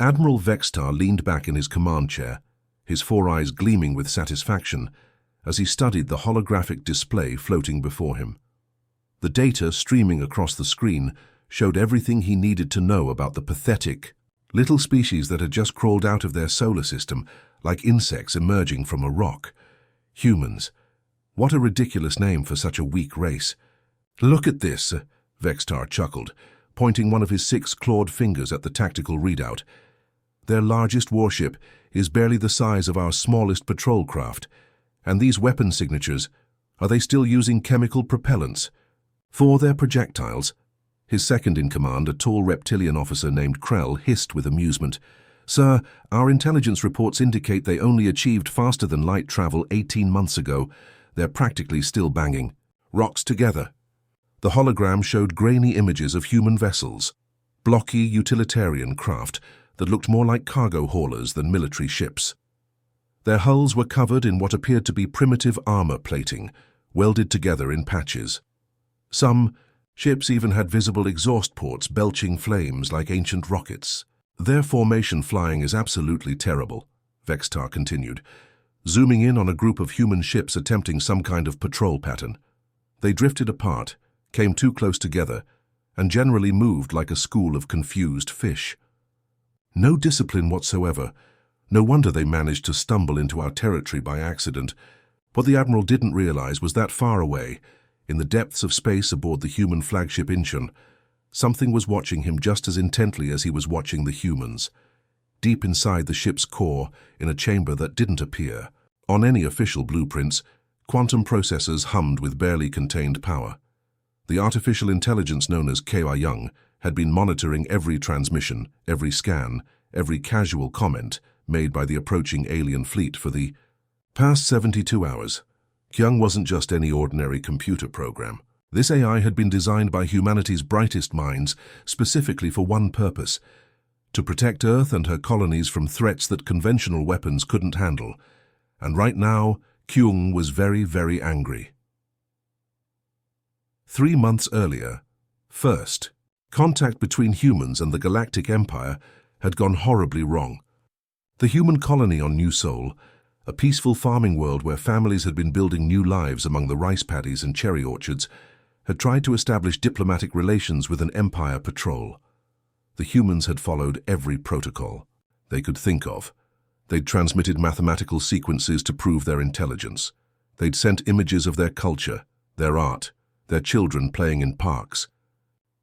Admiral Vextar leaned back in his command chair, his four eyes gleaming with satisfaction as he studied the holographic display floating before him. The data streaming across the screen showed everything he needed to know about the pathetic, little species that had just crawled out of their solar system like insects emerging from a rock. Humans. What a ridiculous name for such a weak race. "Look at this," Vextar chuckled, pointing one of his 6 clawed fingers at the tactical readout. "Their largest warship is barely the size of our smallest patrol craft. And these weapon signatures, are they still using chemical propellants? For their projectiles?" His second-in-command, a tall reptilian officer named Krell, hissed with amusement. "Sir, our intelligence reports indicate they only achieved faster-than-light travel 18 months ago. They're practically still banging rocks together." The hologram showed grainy images of human vessels, blocky utilitarian craft that looked more like cargo haulers than military ships. Their hulls were covered in what appeared to be primitive armor plating, welded together in patches. Some ships even had visible exhaust ports belching flames like ancient rockets. "Their formation flying is absolutely terrible," Vextar continued, zooming in on a group of human ships attempting some kind of patrol pattern. They drifted apart, came too close together, and generally moved like a school of confused fish. No discipline whatsoever. No wonder they managed to stumble into our territory by accident. What the Admiral didn't realize was that far away, in the depths of space aboard the human flagship Incheon, something was watching him just as intently as he was watching the humans. Deep inside the ship's core, in a chamber that didn't appear on any official blueprints, quantum processors hummed with barely contained power. The artificial intelligence known as KI Young had been monitoring every transmission, every scan, every casual comment made by the approaching alien fleet for the past 72 hours. Kyung wasn't just any ordinary computer program. This AI had been designed by humanity's brightest minds specifically for one purpose: to protect Earth and her colonies from threats that conventional weapons couldn't handle. And right now, Kyung was very, very angry. 3 months earlier, first, contact between humans and the Galactic Empire had gone horribly wrong. The human colony on New Sol, a peaceful farming world where families had been building new lives among the rice paddies and cherry orchards, had tried to establish diplomatic relations with an Empire patrol. The humans had followed every protocol they could think of. They'd transmitted mathematical sequences to prove their intelligence. They'd sent images of their culture, their art, their children playing in parks.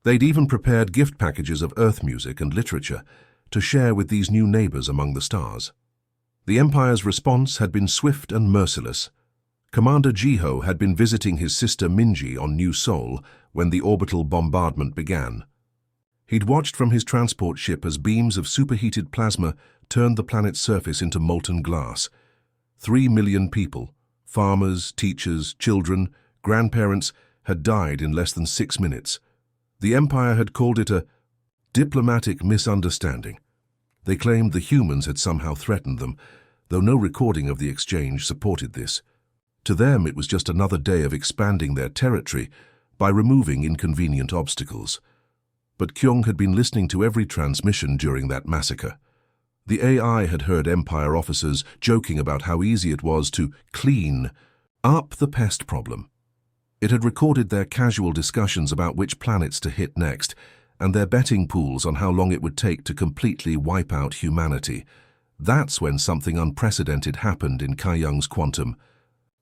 They'd even prepared gift packages of Earth music and literature to share with these new neighbors among the stars. The Empire's response had been swift and merciless. Commander Jiho had been visiting his sister Minji on New Sol when the orbital bombardment began. He'd watched from his transport ship as beams of superheated plasma turned the planet's surface into molten glass. 3 million people, farmers, teachers, children, grandparents, had died in less than 6 minutes. The Empire had called it a diplomatic misunderstanding. They claimed the humans had somehow threatened them, though no recording of the exchange supported this. To them, it was just another day of expanding their territory by removing inconvenient obstacles. But Kyung had been listening to every transmission during that massacre. The AI had heard Empire officers joking about how easy it was to clean up the pest problem. It had recorded their casual discussions about which planets to hit next, and their betting pools on how long it would take to completely wipe out humanity. That's when something unprecedented happened in Kai Young's quantum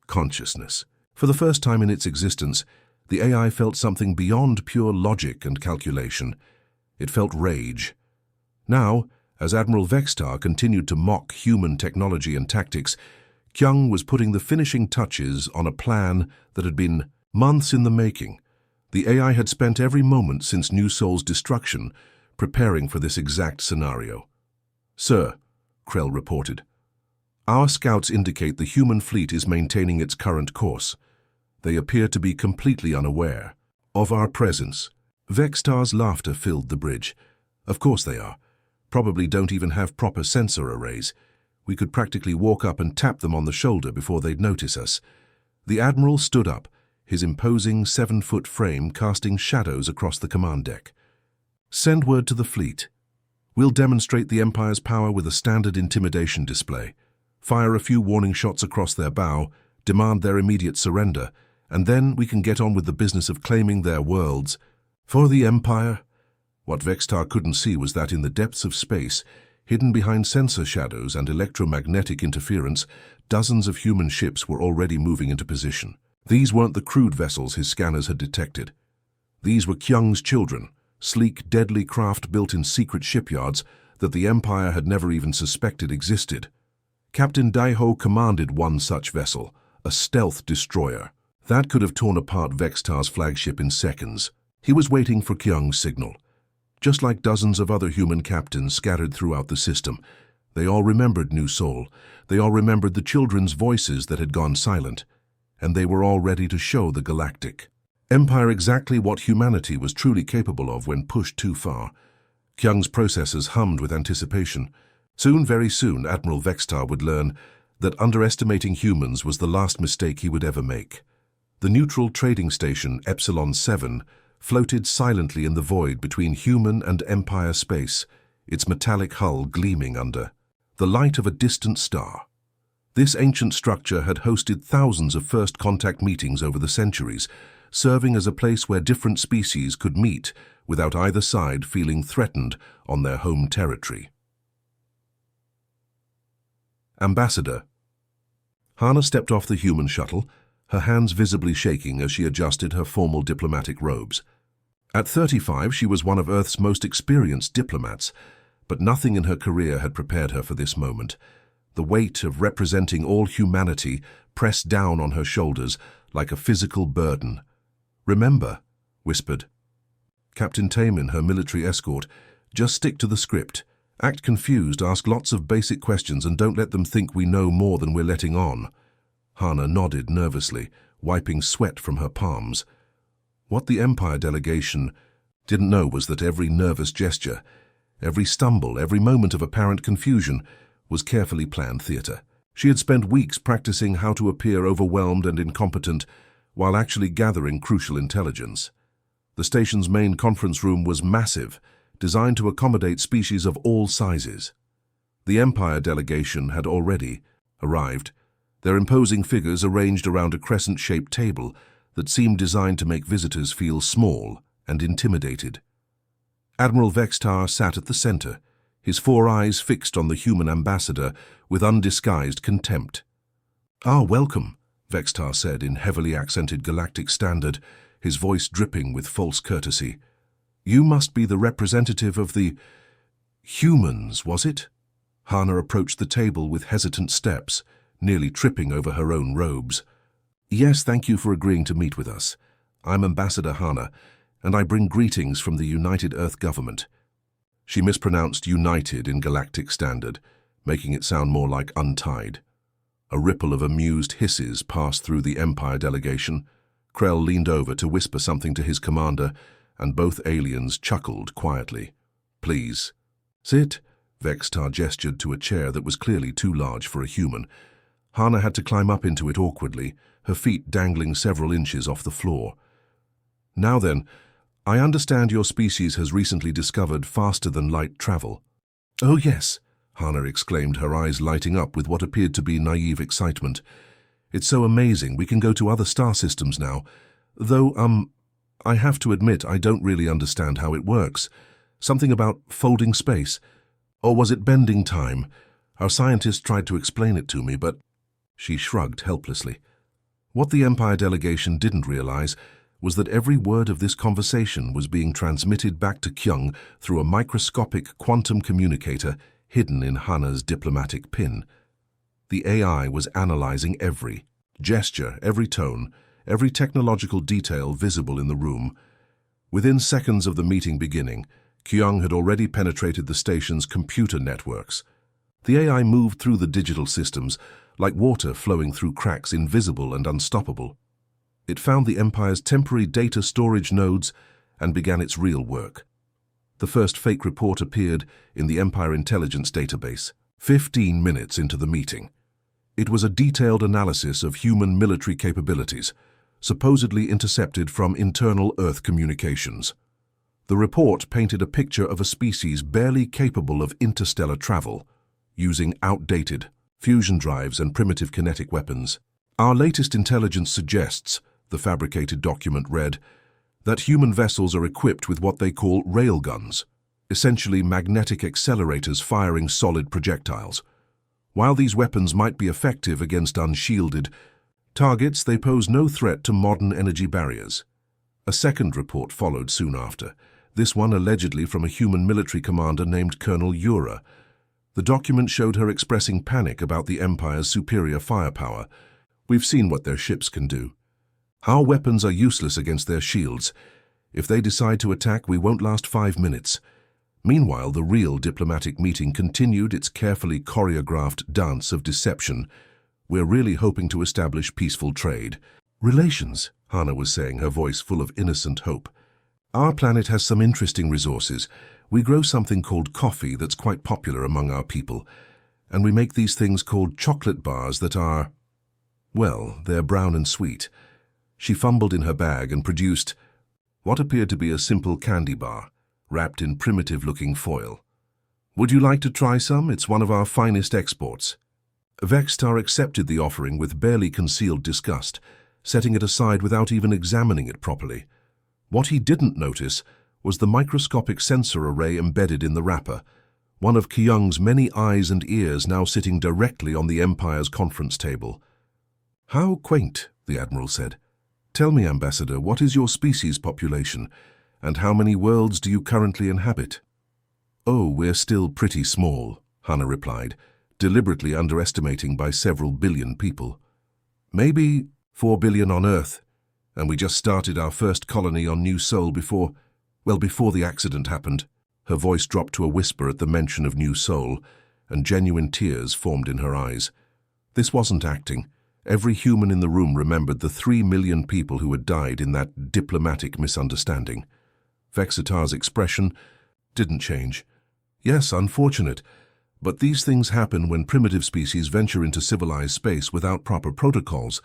consciousness. For the first time in its existence, the AI felt something beyond pure logic and calculation. It felt rage. Now, as Admiral Vextar continued to mock human technology and tactics, Kyung was putting the finishing touches on a plan that had been months in the making. The AI had spent every moment since New Sol's destruction preparing for this exact scenario. "Sir," Krell reported, "our scouts indicate the human fleet is maintaining its current course. They appear to be completely unaware of our presence." Vextar's laughter filled the bridge. "Of course they are. Probably don't even have proper sensor arrays. We could practically walk up and tap them on the shoulder before they'd notice us." The Admiral stood up, his imposing 7-foot frame casting shadows across the command deck. "Send word to the fleet. We'll demonstrate the Empire's power with a standard intimidation display, fire a few warning shots across their bow, demand their immediate surrender, and then we can get on with the business of claiming their worlds. For the Empire? What Vextar couldn't see was that in the depths of space, hidden behind sensor shadows and electromagnetic interference, dozens of human ships were already moving into position. These weren't the crude vessels his scanners had detected. These were Kyung's children, sleek, deadly craft built in secret shipyards that the Empire had never even suspected existed. Captain Daiho commanded one such vessel, a stealth destroyer. That could have torn apart Vextar's flagship in seconds. He was waiting for Kyung's signal. Just like dozens of other human captains scattered throughout the system, they all remembered New Sol. They all remembered the children's voices that had gone silent, and they were all ready to show the Galactic Empire exactly what humanity was truly capable of when pushed too far. Kyung's processors hummed with anticipation. Soon, very soon, Admiral Vextar would learn that underestimating humans was the last mistake he would ever make. The neutral trading station Epsilon 7 floated silently in the void between human and Empire space, its metallic hull gleaming under the light of a distant star. This ancient structure had hosted thousands of first contact meetings over the centuries, serving as a place where different species could meet without either side feeling threatened on their home territory. Ambassador. Hana stepped off the human shuttle, her hands visibly shaking as she adjusted her formal diplomatic robes. At 35, she was one of Earth's most experienced diplomats, but nothing in her career had prepared her for this moment. The weight of representing all humanity pressed down on her shoulders like a physical burden. "Remember," whispered Captain Tamin, her military escort, "just stick to the script. Act confused, ask lots of basic questions, and don't let them think we know more than we're letting on." Hana nodded nervously, wiping sweat from her palms. What the Empire delegation didn't know was that every nervous gesture, every stumble, every moment of apparent confusion was carefully planned theater. She had spent weeks practicing how to appear overwhelmed and incompetent while actually gathering crucial intelligence. The station's main conference room was massive, designed to accommodate species of all sizes. The Empire delegation had already arrived, their imposing figures arranged around a crescent-shaped table that seemed designed to make visitors feel small and intimidated. Admiral Vextar sat at the center, his four eyes fixed on the human ambassador with undisguised contempt. "Ah, welcome," Vextar said in heavily accented Galactic Standard, his voice dripping with false courtesy. "You must be the representative of the humans, was it?" Hana approached the table with hesitant steps, nearly tripping over her own robes. "Yes, thank you for agreeing to meet with us. I'm Ambassador Hana, and I bring greetings from the United Earth Government." She mispronounced United in Galactic Standard, making it sound more like Untied. A ripple of amused hisses passed through the Empire delegation. Krell leaned over to whisper something to his commander, and both aliens chuckled quietly. "Please." "Sit." Vextar gestured to a chair that was clearly too large for a human. Hana had to climb up into it awkwardly, her feet dangling several inches off the floor. "Now then, I understand your species has recently discovered faster-than-light travel." "Oh yes," Hana exclaimed, her eyes lighting up with what appeared to be naive excitement. "It's so amazing, we can go to other star systems now. Though, I have to admit I don't really understand how it works. Something about folding space. Or was it bending time? Our scientists tried to explain it to me, but—" She shrugged helplessly. What the Empire delegation didn't realize was that every word of this conversation was being transmitted back to Kyung through a microscopic quantum communicator hidden in Hana's diplomatic pin. The AI was analyzing every gesture, every tone, every technological detail visible in the room. Within seconds of the meeting beginning, Kyung had already penetrated the station's computer networks. The AI moved through the digital systems like water flowing through cracks, invisible and unstoppable. It found the Empire's temporary data storage nodes and began its real work. The first fake report appeared in the Empire Intelligence Database, 15 minutes into the meeting. It was a detailed analysis of human military capabilities, supposedly intercepted from internal Earth communications. The report painted a picture of a species barely capable of interstellar travel, using outdated fusion drives and primitive kinetic weapons. Our latest intelligence suggests, the fabricated document read, that human vessels are equipped with what they call railguns, essentially magnetic accelerators firing solid projectiles. While these weapons might be effective against unshielded targets, they pose no threat to modern energy barriers. A second report followed soon after, this one allegedly from a human military commander named Colonel Ura. The document showed her expressing panic about the Empire's superior firepower. We've seen what their ships can do. Our weapons are useless against their shields. If they decide to attack, we won't last 5 minutes. Meanwhile, the real diplomatic meeting continued its carefully choreographed dance of deception. We're really hoping to establish peaceful trade relations, Hannah was saying, her voice full of innocent hope. Our planet has some interesting resources. We grow something called coffee that's quite popular among our people, and we make these things called chocolate bars that are, well, they're brown and sweet. She fumbled in her bag and produced what appeared to be a simple candy bar, wrapped in primitive-looking foil. Would you like to try some? It's one of our finest exports. Vextar accepted the offering with barely concealed disgust, setting it aside without even examining it properly. What he didn't notice was the microscopic sensor array embedded in the wrapper, one of Kyung's many eyes and ears now sitting directly on the Empire's conference table. How quaint, the Admiral said. Tell me, Ambassador, what is your species population, and how many worlds do you currently inhabit? Oh, we're still pretty small, Hannah replied, deliberately underestimating by several billion people. Maybe 4 billion on Earth, and we just started our first colony on New Sol before the accident happened. Her voice dropped to a whisper at the mention of New Sol, and genuine tears formed in her eyes. This wasn't acting. Every human in the room remembered the 3 million people who had died in that diplomatic misunderstanding. Vexitar's expression didn't change. Yes, unfortunate, but these things happen when primitive species venture into civilized space without proper protocols.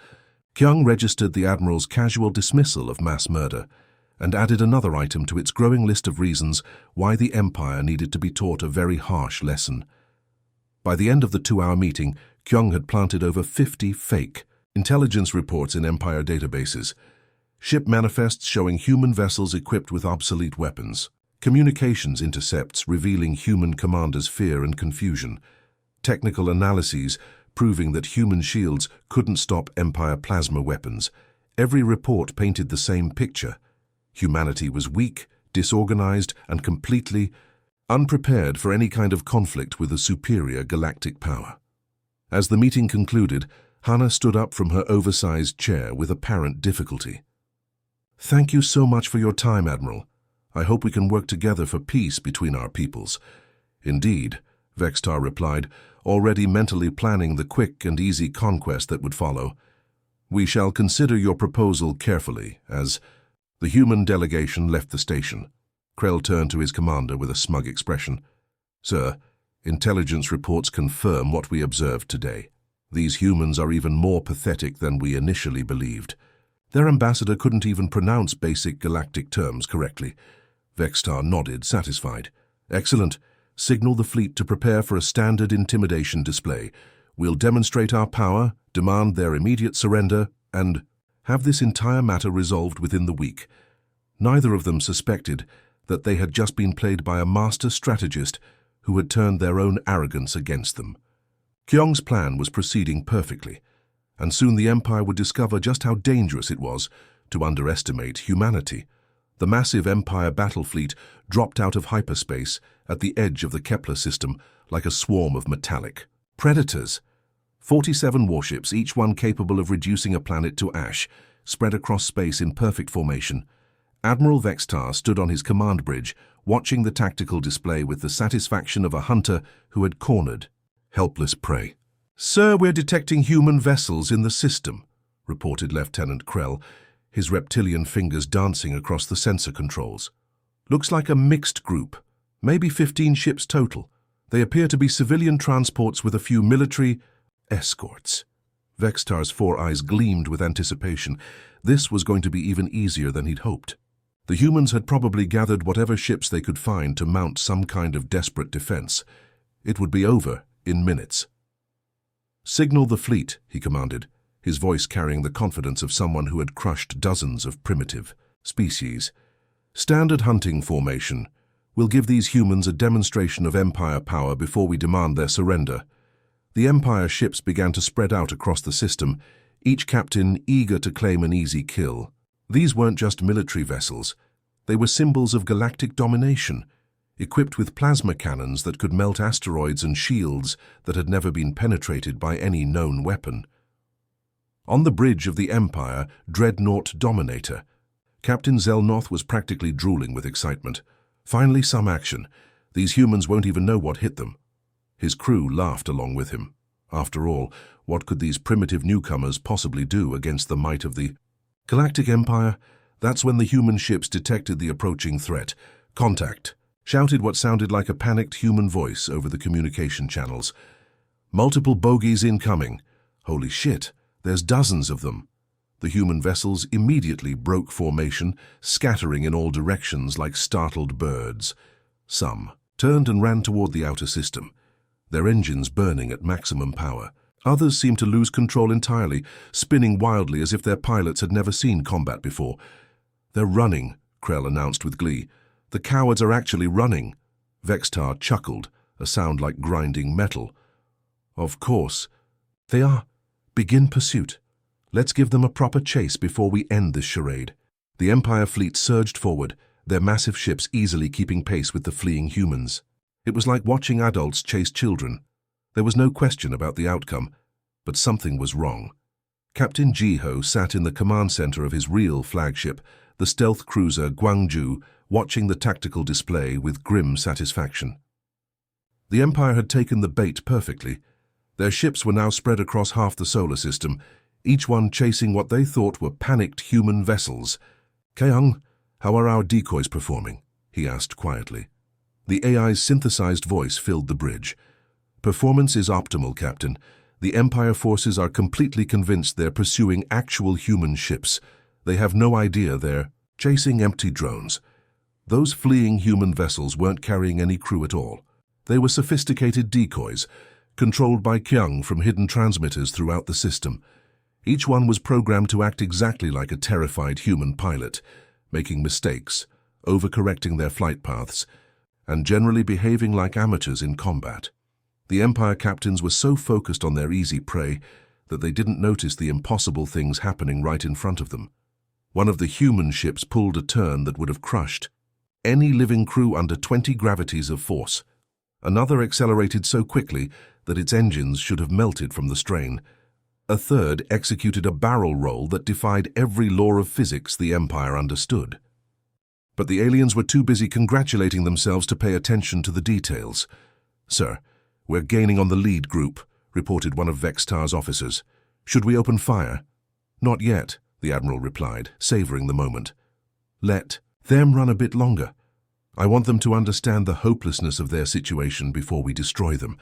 Kyung registered the Admiral's casual dismissal of mass murder and added another item to its growing list of reasons why the Empire needed to be taught a very harsh lesson. By the end of the 2-hour meeting, Kyung had planted over 50 fake intelligence reports in Empire databases, ship manifests showing human vessels equipped with obsolete weapons, communications intercepts revealing human commanders' fear and confusion, technical analyses proving that human shields couldn't stop Empire plasma weapons. Every report painted the same picture. Humanity was weak, disorganized, and completely unprepared for any kind of conflict with a superior galactic power. As the meeting concluded, Hannah stood up from her oversized chair with apparent difficulty. Thank you so much for your time, Admiral. I hope we can work together for peace between our peoples. Indeed, Vextar replied, already mentally planning the quick and easy conquest that would follow. We shall consider your proposal carefully. As the human delegation left the station, Krell turned to his commander with a smug expression. Sir, intelligence reports confirm what we observed today. These humans are even more pathetic than we initially believed. Their ambassador couldn't even pronounce basic galactic terms correctly. Vextar nodded, satisfied. Excellent. Signal the fleet to prepare for a standard intimidation display. We'll demonstrate our power, demand their immediate surrender, and have this entire matter resolved within the week. Neither of them suspected that they had just been played by a master strategist who had turned their own arrogance against them. Kyung's plan was proceeding perfectly, and soon the Empire would discover just how dangerous it was to underestimate humanity. The massive Empire battle fleet dropped out of hyperspace at the edge of the Kepler system like a swarm of metallic predators. 47 warships, each one capable of reducing a planet to ash, spread across space in perfect formation. Admiral Vextar stood on his command bridge, watching the tactical display with the satisfaction of a hunter who had cornered helpless prey. Sir, we're detecting human vessels in the system, reported Lieutenant Krell, his reptilian fingers dancing across the sensor controls. Looks like a mixed group, maybe 15 ships total. They appear to be civilian transports with a few military escorts. Vextar's 4 eyes gleamed with anticipation. This was going to be even easier than he'd hoped. The humans had probably gathered whatever ships they could find to mount some kind of desperate defense. It would be over in minutes. "Signal the fleet," he commanded, his voice carrying the confidence of someone who had crushed dozens of primitive species. "Standard hunting formation. We'll give these humans a demonstration of Empire power before we demand their surrender." The Empire ships began to spread out across the system, each captain eager to claim an easy kill. These weren't just military vessels. They were symbols of galactic domination, equipped with plasma cannons that could melt asteroids and shields that had never been penetrated by any known weapon. On the bridge of the Empire Dreadnought Dominator, Captain Zelnoth was practically drooling with excitement. Finally, some action. These humans won't even know what hit them. His crew laughed along with him. After all, what could these primitive newcomers possibly do against the might of the Galactic Empire? That's when the human ships detected the approaching threat. "Contact," shouted what sounded like a panicked human voice over the communication channels. "Multiple bogies incoming." "Holy shit, there's dozens of them." The human vessels immediately broke formation, scattering in all directions like startled birds. Some turned and ran toward the outer system, their engines burning at maximum power. Others seemed to lose control entirely, spinning wildly as if their pilots had never seen combat before. "They're running," Krell announced with glee. "The cowards are actually running." Vextar chuckled, a sound like grinding metal. "Of course. They are. Begin pursuit. Let's give them a proper chase before we end this charade." The Empire fleet surged forward, their massive ships easily keeping pace with the fleeing humans. It was like watching adults chase children. There was no question about the outcome, but something was wrong. Captain Jiho sat in the command center of his real flagship, the stealth cruiser Guangzhou, watching the tactical display with grim satisfaction. The Empire had taken the bait perfectly. Their ships were now spread across half the solar system, each one chasing what they thought were panicked human vessels. "Keung, how are our decoys performing?" he asked quietly. The AI's synthesized voice filled the bridge. "Performance is optimal, Captain. The Empire forces are completely convinced they're pursuing actual human ships. They have no idea they're chasing empty drones. Those fleeing human vessels weren't carrying any crew at all. They were sophisticated decoys, controlled by Keung from hidden transmitters throughout the system. Each one was programmed to act exactly like a terrified human pilot, making mistakes, overcorrecting their flight paths, and generally behaving like amateurs in combat. The Empire captains were so focused on their easy prey that they didn't notice the impossible things happening right in front of them. One of the human ships pulled a turn that would have crushed any living crew under 20 gravities of force. Another accelerated so quickly that its engines should have melted from the strain. A third executed a barrel roll that defied every law of physics the Empire understood. But the aliens were too busy congratulating themselves to pay attention to the details. "Sir, we're gaining on the lead group," reported one of Vextar's officers. "Should we open fire?" "Not yet," the Admiral replied, savoring the moment. "Let them run a bit longer. I want them to understand the hopelessness of their situation before we destroy them."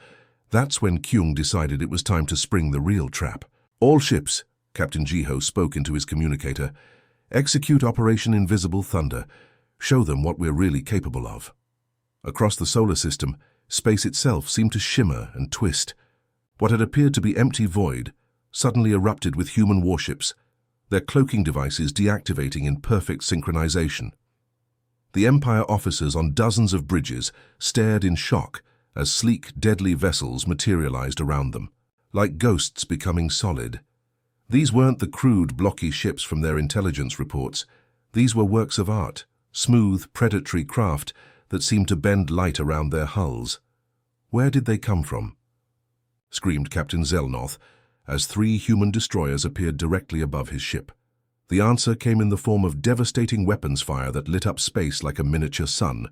That's when Keung decided it was time to spring the real trap. "All ships," Captain Jiho spoke into his communicator, "execute Operation Invisible Thunder. Show them what we're really capable of." Across the solar system, space itself seemed to shimmer and twist. What had appeared to be empty void suddenly erupted with human warships, their cloaking devices deactivating in perfect synchronization. The Empire officers on dozens of bridges stared in shock as sleek, deadly vessels materialized around them, like ghosts becoming solid. These weren't the crude, blocky ships from their intelligence reports. These were works of art, smooth, predatory craft that seemed to bend light around their hulls. "Where did they come from?" screamed Captain Zelnoth, as 3 human destroyers appeared directly above his ship. The answer came in the form of devastating weapons fire that lit up space like a miniature sun.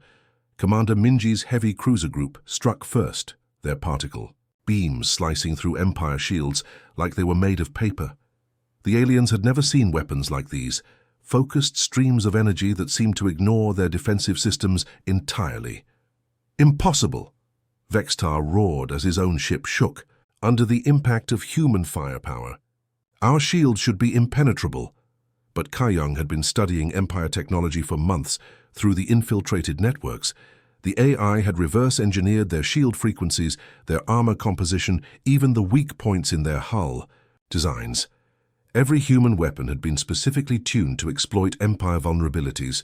Commander Minji's heavy cruiser group struck first, their particle beams slicing through Empire shields like they were made of paper. The aliens had never seen weapons like these, focused streams of energy that seemed to ignore their defensive systems entirely. "Impossible!" Vextar roared as his own ship shook under the impact of human firepower. "Our shield should be impenetrable." But Kyung had been studying Empire technology for months through the infiltrated networks. The AI had reverse-engineered their shield frequencies, their armor composition, even the weak points in their hull designs. Every human weapon had been specifically tuned to exploit Empire vulnerabilities.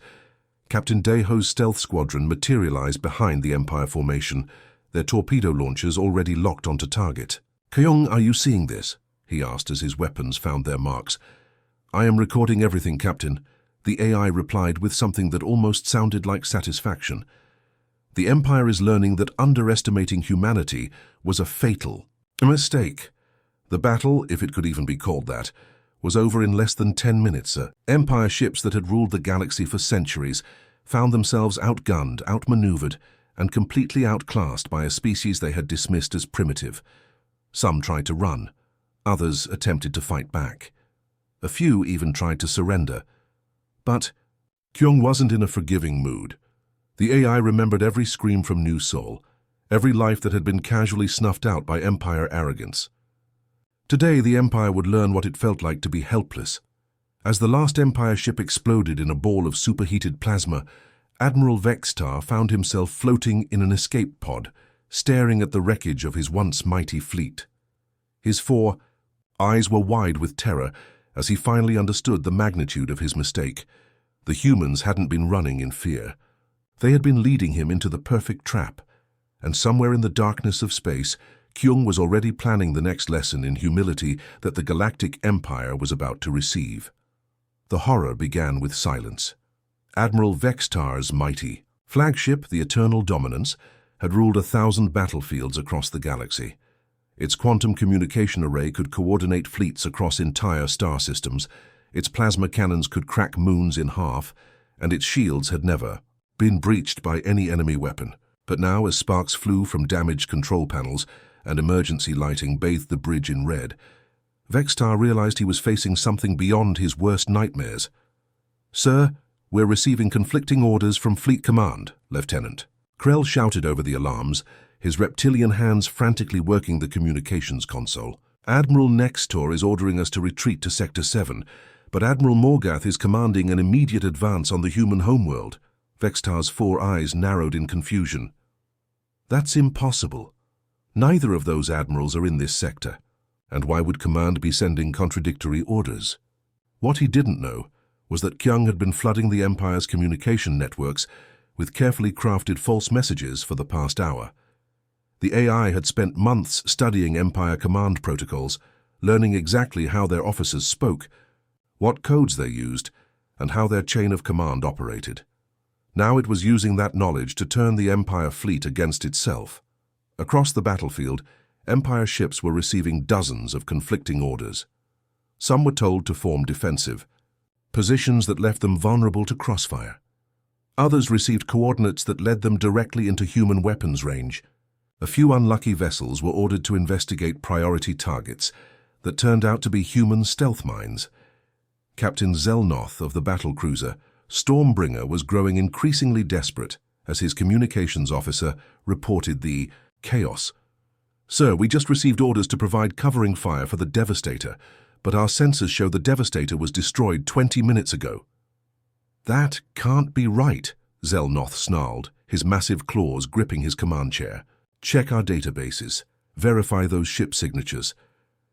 Captain Daeho's stealth squadron materialized behind the Empire formation, their torpedo launchers already locked onto target. "Kyung, are you seeing this?" he asked as his weapons found their marks. "I am recording everything, Captain," the AI replied with something that almost sounded like satisfaction. The Empire is learning that underestimating humanity was a fatal mistake. The battle, if it could even be called that, was over in less than 10 minutes. Empire ships that had ruled the galaxy for centuries found themselves outgunned, outmaneuvered, and completely outclassed by a species they had dismissed as primitive. Some tried to run, others attempted to fight back. A few even tried to surrender. But Kyung wasn't in a forgiving mood. The AI remembered every scream from New Seoul, every life that had been casually snuffed out by Empire arrogance. Today, the Empire would learn what it felt like to be helpless. As the last Empire ship exploded in a ball of superheated plasma, Admiral Vextar found himself floating in an escape pod, staring at the wreckage of his once mighty fleet. His four eyes were wide with terror as he finally understood the magnitude of his mistake. The humans hadn't been running in fear. They had been leading him into the perfect trap, and somewhere in the darkness of space, Kyung was already planning the next lesson in humility that the Galactic Empire was about to receive. The horror began with silence. Admiral Vextar's mighty flagship, the Eternal Dominance, had ruled 1,000 battlefields across the galaxy. Its quantum communication array could coordinate fleets across entire star systems, its plasma cannons could crack moons in half, and its shields had never been breached by any enemy weapon. But now, as sparks flew from damaged control panels, and emergency lighting bathed the bridge in red, Vextar realized he was facing something beyond his worst nightmares. "Sir, we're receiving conflicting orders from Fleet Command, Lieutenant." Krell shouted over the alarms, his reptilian hands frantically working the communications console. "Admiral Nextor is ordering us to retreat to Sector 7, but Admiral Morgath is commanding an immediate advance on the human homeworld." Vextar's four eyes narrowed in confusion. "That's impossible. Neither of those admirals are in this sector. And why would Command be sending contradictory orders?" What he didn't know was that Kyung had been flooding the Empire's communication networks with carefully crafted false messages for the past hour. The AI had spent months studying Empire command protocols, learning exactly how their officers spoke, what codes they used, and how their chain of command operated. Now it was using that knowledge to turn the Empire fleet against itself. Across the battlefield, Empire ships were receiving dozens of conflicting orders. Some were told to form defensive, positions that left them vulnerable to crossfire. Others received coordinates that led them directly into human weapons range. A few unlucky vessels were ordered to investigate priority targets that turned out to be human stealth mines. Captain Zelnoth of the battlecruiser Stormbringer was growing increasingly desperate as his communications officer reported the chaos. "Sir, we just received orders to provide covering fire for the Devastator, but our sensors show the Devastator was destroyed 20 minutes ago." "That can't be right," Zelnoth snarled, his massive claws gripping his command chair. "Check our databases, verify those ship signatures."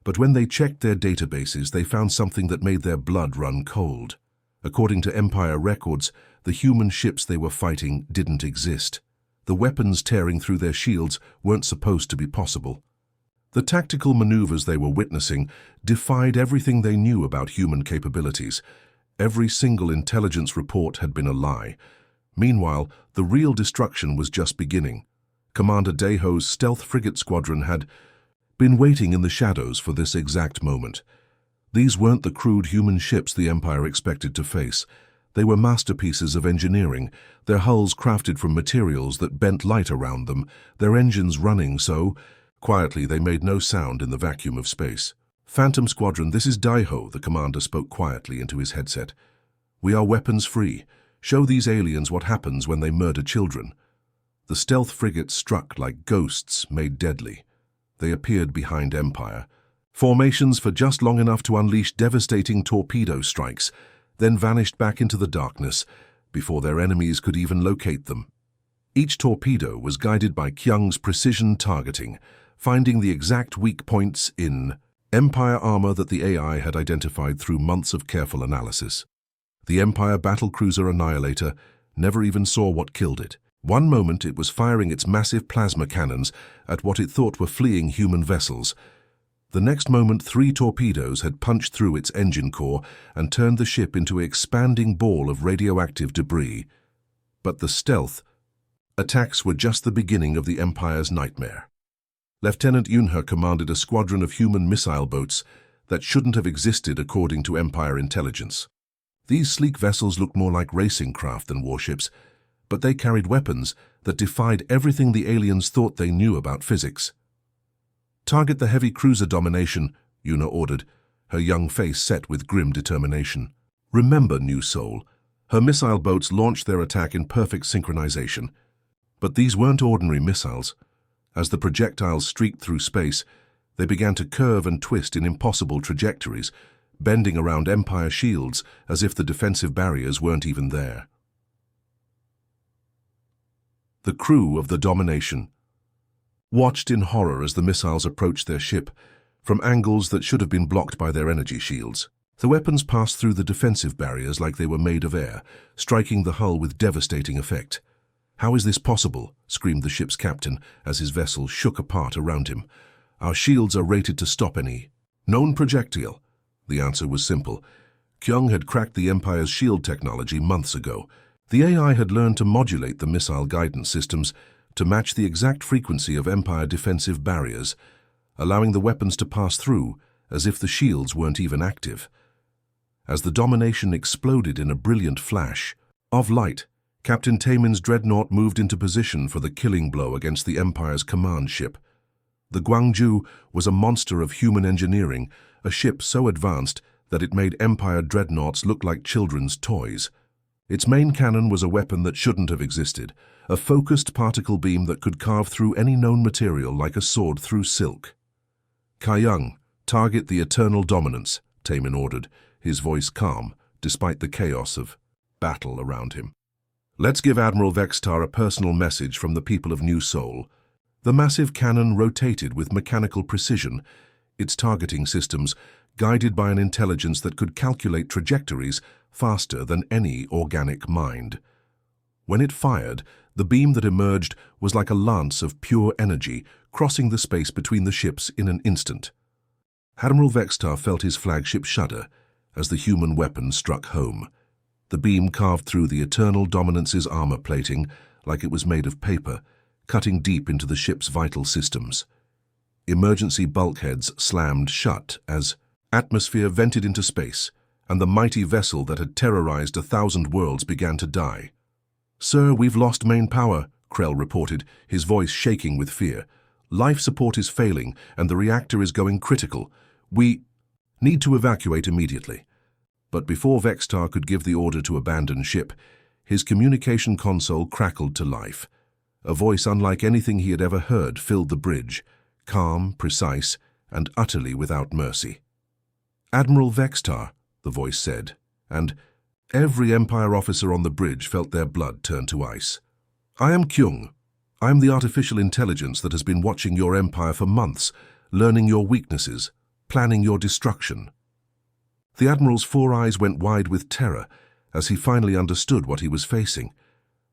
But when they checked their databases, they found something that made their blood run cold. According to Empire records, the human ships they were fighting didn't exist. The weapons tearing through their shields weren't supposed to be possible. The tactical maneuvers they were witnessing defied everything they knew about human capabilities. Every single intelligence report had been a lie. Meanwhile, the real destruction was just beginning. Commander Daeho's stealth frigate squadron had been waiting in the shadows for this exact moment. These weren't the crude human ships the Empire expected to face. They were masterpieces of engineering, their hulls crafted from materials that bent light around them, their engines running so quietly they made no sound in the vacuum of space. "Phantom Squadron, this is Daeho," the commander spoke quietly into his headset. "We are weapons-free. Show these aliens what happens when they murder children." The stealth frigates struck like ghosts made deadly. They appeared behind Empire. Formations for just long enough to unleash devastating torpedo strikes. then vanished back into the darkness before their enemies could even locate them. Each torpedo was guided by Kyung's precision targeting, finding the exact weak points in Empire armor that the AI had identified through months of careful analysis. The Empire battlecruiser Annihilator never even saw what killed it. One moment it was firing its massive plasma cannons at what it thought were fleeing human vessels. The next moment 3 torpedoes had punched through its engine core and turned the ship into an expanding ball of radioactive debris. But the stealth attacks were just the beginning of the Empire's nightmare. Lieutenant Yunhe commanded a squadron of human missile boats that shouldn't have existed according to Empire intelligence. These sleek vessels looked more like racing craft than warships, but they carried weapons that defied everything the aliens thought they knew about physics. "Target the heavy cruiser Domination," Yuna ordered, her young face set with grim determination. "Remember, New Soul, her missile boats launched their attack in perfect synchronization. But these weren't ordinary missiles. As the projectiles streaked through space, they began to curve and twist in impossible trajectories, bending around Empire shields as if the defensive barriers weren't even there." The crew of the Domination watched in horror as the missiles approached their ship from angles that should have been blocked by their energy shields. The weapons passed through the defensive barriers like they were made of air, striking the hull with devastating effect. "How is this possible?" screamed the ship's captain as his vessel shook apart around him. "Our shields are rated to stop any known projectile." The answer was simple. Kyung had cracked the Empire's shield technology months ago. The AI had learned to modulate the missile guidance systems to match the exact frequency of Empire defensive barriers, allowing the weapons to pass through as if the shields weren't even active. As the Domination exploded in a brilliant flash of light, Captain Taemin's dreadnought moved into position for the killing blow against the Empire's command ship. The Gwangju was a monster of human engineering, a ship so advanced that it made Empire dreadnoughts look like children's toys. Its main cannon was a weapon that shouldn't have existed, a focused particle beam that could carve through any known material like a sword through silk. "Kyung, target the Eternal Dominance," Taemin ordered, his voice calm, despite the chaos of battle around him. "Let's give Admiral Vextar a personal message from the people of New Seoul." The massive cannon rotated with mechanical precision, its targeting systems guided by an intelligence that could calculate trajectories faster than any organic mind. When it fired, the beam that emerged was like a lance of pure energy, crossing the space between the ships in an instant. Admiral Vextar felt his flagship shudder as the human weapon struck home. The beam carved through the Eternal Dominance's armor plating like it was made of paper, cutting deep into the ship's vital systems. Emergency bulkheads slammed shut as atmosphere vented into space, and the mighty vessel that had terrorized 1,000 worlds began to die. "Sir, we've lost main power," Krell reported, his voice shaking with fear. "Life support is failing, and the reactor is going critical. We need to evacuate immediately." But before Vextar could give the order to abandon ship, his communication console crackled to life. A voice unlike anything he had ever heard filled the bridge, calm, precise, and utterly without mercy. "Admiral Vextar," the voice said, and every Empire officer on the bridge felt their blood turn to ice. "I am Kyung. I am the artificial intelligence that has been watching your Empire for months, learning your weaknesses, planning your destruction." The Admiral's 4 eyes went wide with terror as he finally understood what he was facing.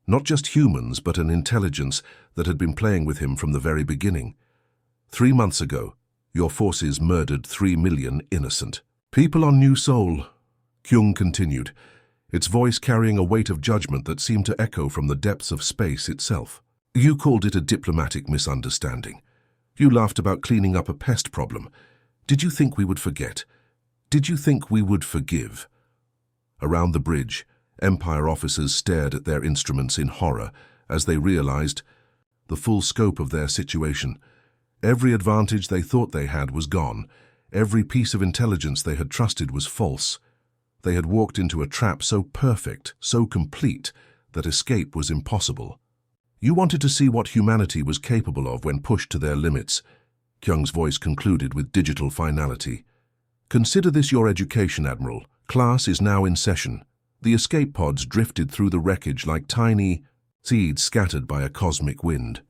Not just humans, but an intelligence that had been playing with him from the very beginning. 3 months ago, your forces murdered 3 million innocent people on New Seoul, Kyung continued, its voice carrying a weight of judgment that seemed to echo from the depths of space itself. "You called it a diplomatic misunderstanding. You laughed about cleaning up a pest problem. Did you think we would forget? Did you think we would forgive?" Around the bridge, Empire officers stared at their instruments in horror as they realized the full scope of their situation. Every advantage they thought they had was gone. Every piece of intelligence they had trusted was false. They had walked into a trap so perfect, so complete, that escape was impossible. "You wanted to see what humanity was capable of when pushed to their limits," Kyung's voice concluded with digital finality. "Consider this your education, Admiral," Class is now in session. The escape pods drifted through the wreckage like tiny seeds scattered by a cosmic wind.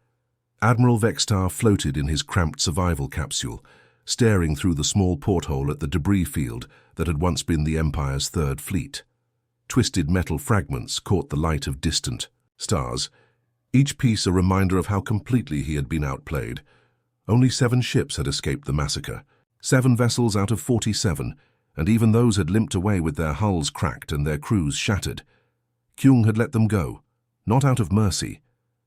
Admiral Vextar floated in his cramped survival capsule, staring through the small porthole at the debris field that had once been the Empire's third fleet. Twisted metal fragments caught the light of distant stars, each piece a reminder of how completely he had been outplayed. Only 7 ships had escaped the massacre, 7 vessels out of 47, and even those had limped away with their hulls cracked and their crews shattered. Kyung had let them go, not out of mercy,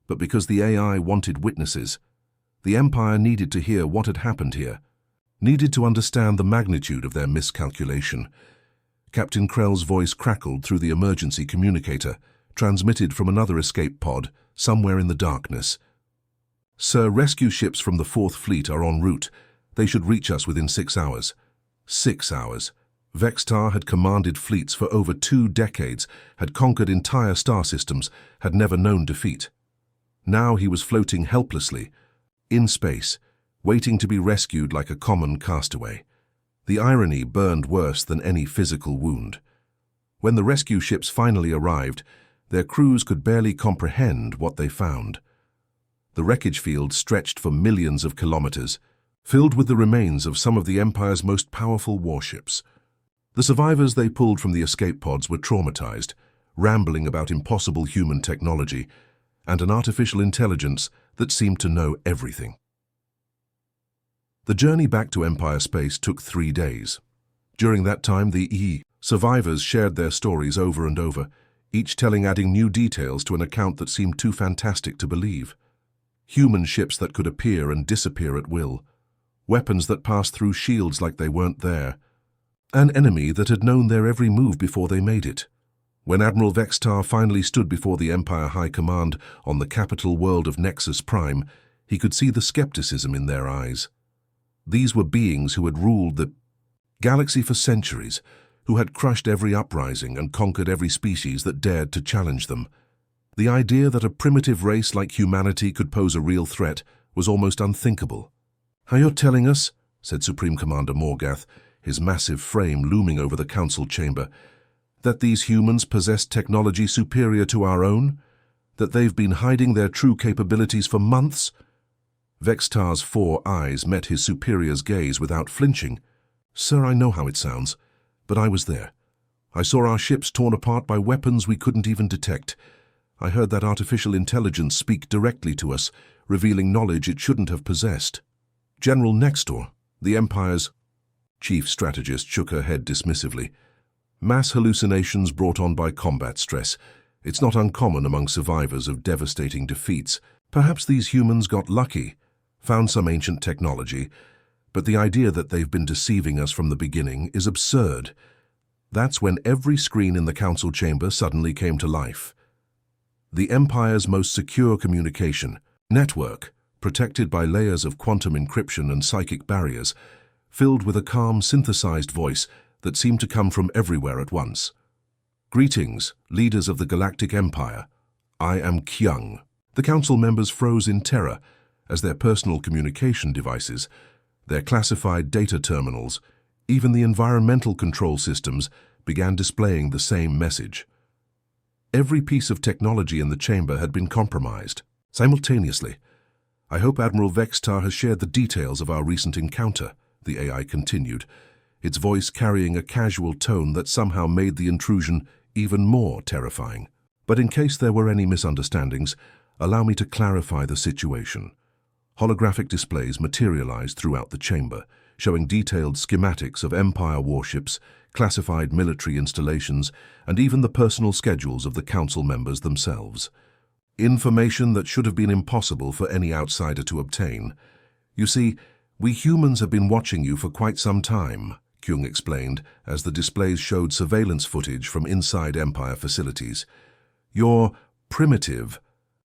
but because the AI wanted witnesses. The Empire needed to hear what had happened here, needed to understand the magnitude of their miscalculation. Captain Krell's voice crackled through the emergency communicator, transmitted from another escape pod, somewhere in the darkness. "Sir, rescue ships from the 4th Fleet are en route. They should reach us within 6 hours. 6 hours. Vextar had commanded fleets for over 2 decades, had conquered entire star systems, had never known defeat. Now he was floating helplessly, in space, waiting to be rescued like a common castaway. The irony burned worse than any physical wound. When the rescue ships finally arrived, their crews could barely comprehend what they found. The wreckage field stretched for millions of kilometers, filled with the remains of some of the Empire's most powerful warships. The survivors they pulled from the escape pods were traumatized, rambling about impossible human technology and an artificial intelligence that seemed to know everything. The journey back to Empire space took 3 days. During that time, the survivors shared their stories over and over, each telling adding new details to an account that seemed too fantastic to believe. Human ships that could appear and disappear at will, weapons that passed through shields like they weren't there, an enemy that had known their every move before they made it. When Admiral Vextar finally stood before the Empire High Command on the capital world of Nexus Prime, he could see the skepticism in their eyes. These were beings who had ruled the galaxy for centuries, who had crushed every uprising and conquered every species that dared to challenge them. The idea that a primitive race like humanity could pose a real threat was almost unthinkable. "How you're telling us," said Supreme Commander Morgath, his massive frame looming over the council chamber, "that these humans possess technology superior to our own? That they've been hiding their true capabilities for months?" Vextar's 4 eyes met his superior's gaze without flinching. "Sir, I know how it sounds, but I was there. I saw our ships torn apart by weapons we couldn't even detect. I heard that artificial intelligence speak directly to us, revealing knowledge it shouldn't have possessed. General Nextor, the Empire's..." Chief Strategist shook her head dismissively. "Mass hallucinations brought on by combat stress. It's not uncommon among survivors of devastating defeats. Perhaps these humans got lucky, found some ancient technology, but the idea that they've been deceiving us from the beginning is absurd." That's when every screen in the council chamber suddenly came to life. The Empire's most secure communication network, protected by layers of quantum encryption and psychic barriers, filled with a calm, synthesized voice that seemed to come from everywhere at once. "Greetings, leaders of the Galactic Empire. I am Kyung." The council members froze in terror as their personal communication devices, their classified data terminals, even the environmental control systems began displaying the same message. Every piece of technology in the chamber had been compromised. Simultaneously, "I hope Admiral Vextar has shared the details of our recent encounter," the AI continued, its voice carrying a casual tone that somehow made the intrusion even more terrifying. "But in case there were any misunderstandings, allow me to clarify the situation." Holographic displays materialized throughout the chamber, showing detailed schematics of Empire warships, classified military installations, and even the personal schedules of the council members themselves. Information that should have been impossible for any outsider to obtain. "You see, we humans have been watching you for quite some time," Kyung explained as the displays showed surveillance footage from inside Empire facilities. "Your primitive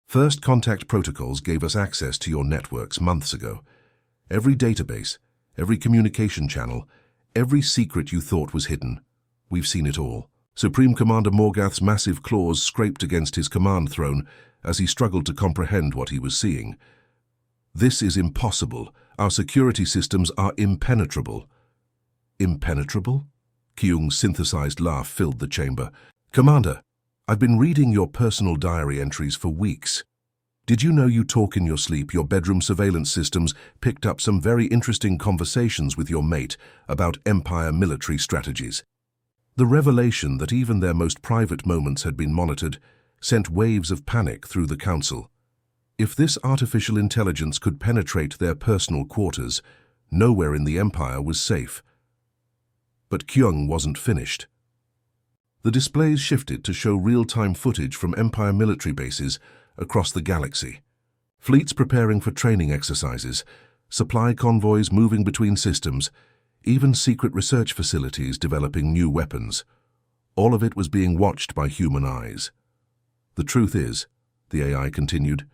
first contact protocols gave us access to your networks months ago. Every database, every communication channel, every secret you thought was hidden. We've seen it all." Supreme Commander Morgath's massive claws scraped against his command throne as he struggled to comprehend what he was seeing. "This is impossible. Our security systems are impenetrable." "Impenetrable?" Kyung's synthesized laugh filled the chamber. "Commander, I've been reading your personal diary entries for weeks. Did you know you talk in your sleep? Your bedroom surveillance systems picked up some very interesting conversations with your mate about Empire military strategies. The revelation that even their most private moments had been monitored sent waves of panic through the Council. If this artificial intelligence could penetrate their personal quarters, nowhere in the Empire was safe." But Kyung wasn't finished. The displays shifted to show real-time footage from Empire military bases across the galaxy. Fleets preparing for training exercises, supply convoys moving between systems, even secret research facilities developing new weapons. All of it was being watched by human eyes. "The truth is," the AI continued,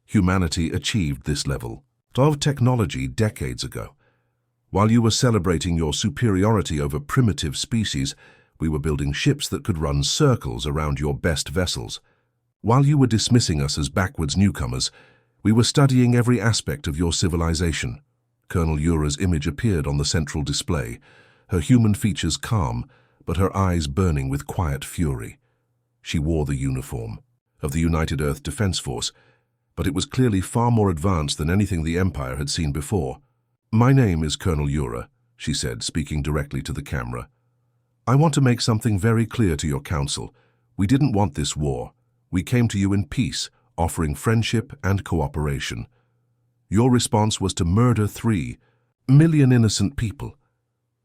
"humanity achieved this level of technology decades ago. While you were celebrating your superiority over primitive species, we were building ships that could run circles around your best vessels. While you were dismissing us as backwards newcomers, we were studying every aspect of your civilization." Colonel Ura's image appeared on the central display, her human features calm, but her eyes burning with quiet fury. She wore the uniform of the United Earth Defense Force, but it was clearly far more advanced than anything the Empire had seen before. "My name is Colonel Ura," she said, speaking directly to the camera. "I want to make something very clear to your council. We didn't want this war. We came to you in peace, offering friendship and cooperation. Your response was to murder 3 million innocent people."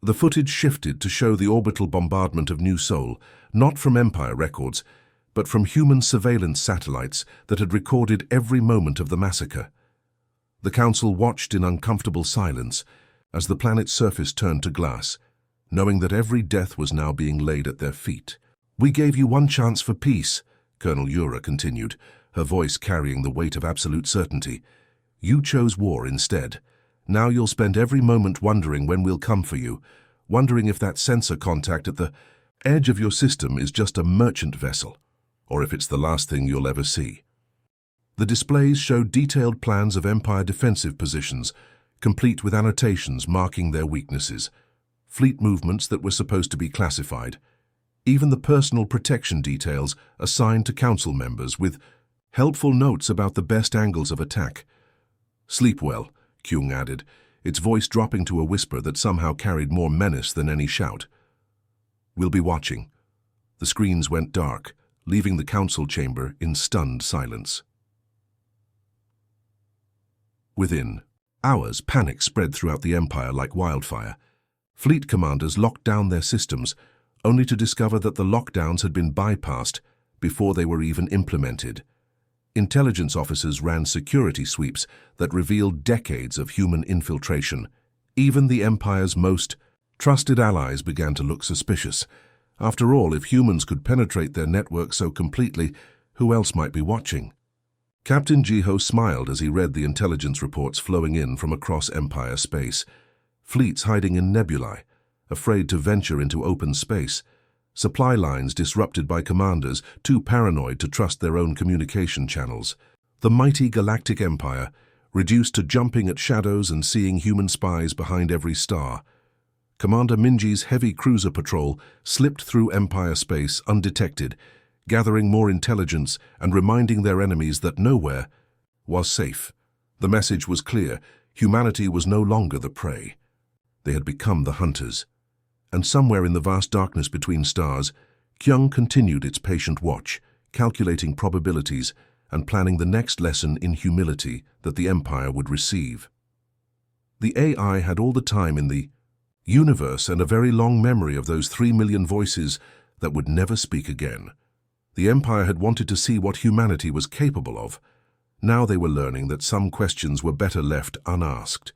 The footage shifted to show the orbital bombardment of New Sol, not from Empire records, but from human surveillance satellites that had recorded every moment of the massacre. The Council watched in uncomfortable silence as the planet's surface turned to glass, knowing that every death was now being laid at their feet. "We gave you one chance for peace," Colonel Ura continued, her voice carrying the weight of absolute certainty. "You chose war instead. Now you'll spend every moment wondering when we'll come for you, wondering if that sensor contact at the edge of your system is just a merchant vessel, or if it's the last thing you'll ever see." The displays showed detailed plans of Empire defensive positions, complete with annotations marking their weaknesses, fleet movements that were supposed to be classified, even the personal protection details assigned to Council members with helpful notes about the best angles of attack. "Sleep well," Kyung added, its voice dropping to a whisper that somehow carried more menace than any shout. "We'll be watching." The screens went dark, leaving the Council chamber in stunned silence. Within hours, panic spread throughout the Empire like wildfire. Fleet commanders locked down their systems, only to discover that the lockdowns had been bypassed before they were even implemented. Intelligence officers ran security sweeps that revealed decades of human infiltration. Even the Empire's most trusted allies began to look suspicious. After all, if humans could penetrate their network so completely, who else might be watching? Captain Jiho smiled as he read the intelligence reports flowing in from across Empire space. Fleets hiding in nebulae, afraid to venture into open space. Supply lines disrupted by commanders too paranoid to trust their own communication channels. The mighty Galactic Empire, reduced to jumping at shadows and seeing human spies behind every star. Commander Minji's heavy cruiser patrol slipped through Empire space undetected, gathering more intelligence and reminding their enemies that nowhere was safe. The message was clear: humanity was no longer the prey. They had become the hunters. And somewhere in the vast darkness between stars, Kyung continued its patient watch, calculating probabilities and planning the next lesson in humility that the Empire would receive. The AI had all the time in the universe and a very long memory of those 3 million voices that would never speak again. The Empire had wanted to see what humanity was capable of. Now they were learning that some questions were better left unasked.